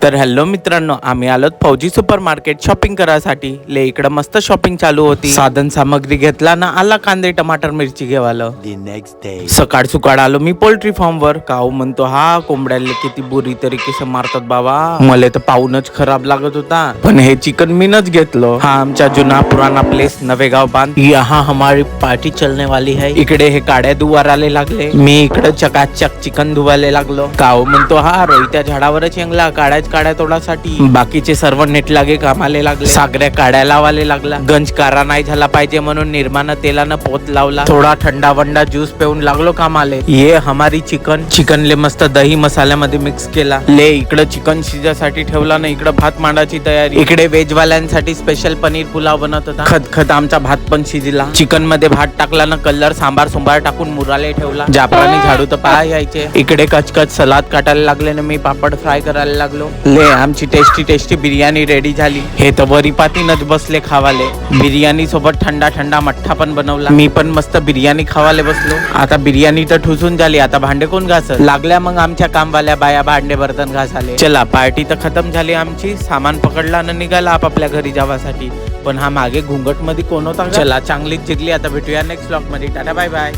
तर हॅलो मित्रांनो, आम्ही आलोत फौजी सुपर मार्केट शॉपिंग करायसाठी. ले इकडं मस्त शॉपिंग चालू होती. साधन सामग्री घेतला ना, आला कांदे टमाटर मिरची घेवालं. सकाळ सुकाळ आलो मी पोल्ट्री फार्म वर. काऊ म्हणतो हा कोंबड्याला किती बुरी तरीके मारतात बाबा. मला तर पाहूनच खराब लागत होता, पण हे चिकन मीनच घेतलं. हा आमचा जुना पुराना प्लेस नवेगाव बांध. यहाँ हमारी पार्टी चलने वाली है. इकडे हे काड्या धुवाराले लागले. मी इकडे चकाचक चिकन धुवायला लागलो. काऊ म्हणतो हा रोहित्या झाडावरच यंगला काड्या तोडासाठी. बाकीचे सर्व नेट लागे कामाले लागले. सागऱ्या काड्या लावाले लागला. गंज कारा नाही झाला पाहिजे म्हणून निर्माण तेलानं पोत लावला. थोडा थंडा वंडा ज्यूस पिऊन लागलो कामाले. ये हमारी चिकन ले मस्त दही मसाल्यामध्ये मिक्स केला. ले इकडे चिकन शिजासाठी ठेवला ना, इकडे भात मांडायची तयारी. इकडे वेज वाल्यांसाठी स्पेशल पनीर पुलाव बनत होता. खत आमचा भात पण शिजला. चिकन मध्ये भात टाकला ना, कलर सांबार टाकून मुराले ठेवला. जाफरानी झाडू तर पाहा यायचे. इकडे कचकच सलाद काटायला लागले ना, मी पापड फ्राय करायला लागलो. ले आमची टेस्टी बिर्याणी रेडी झाली. हे तर वरी पातीनच बसले खावाले. बिर्याणी सोबत थंडा मठ्ठा पण बनवला. मी पण मस्त बिर्याणी खावाले बसलो. आता बिर्याणी तर ठुसून झाली, आता भांडे कोण घासत लागल्या. मग आमच्या कामवाल्या बाया भांडे बर्तन घासाले. चला पार्टी तर खतम झाली आमची. सामान पकडला न निघाला आपापल्या घरी जावासाठी. पण हा मागे घुंगट मध्ये कोण होता. चला चांगलीच जिरली. आता भेटूया नेक्स्ट ब्लॉग मध्ये. Tata bye bye.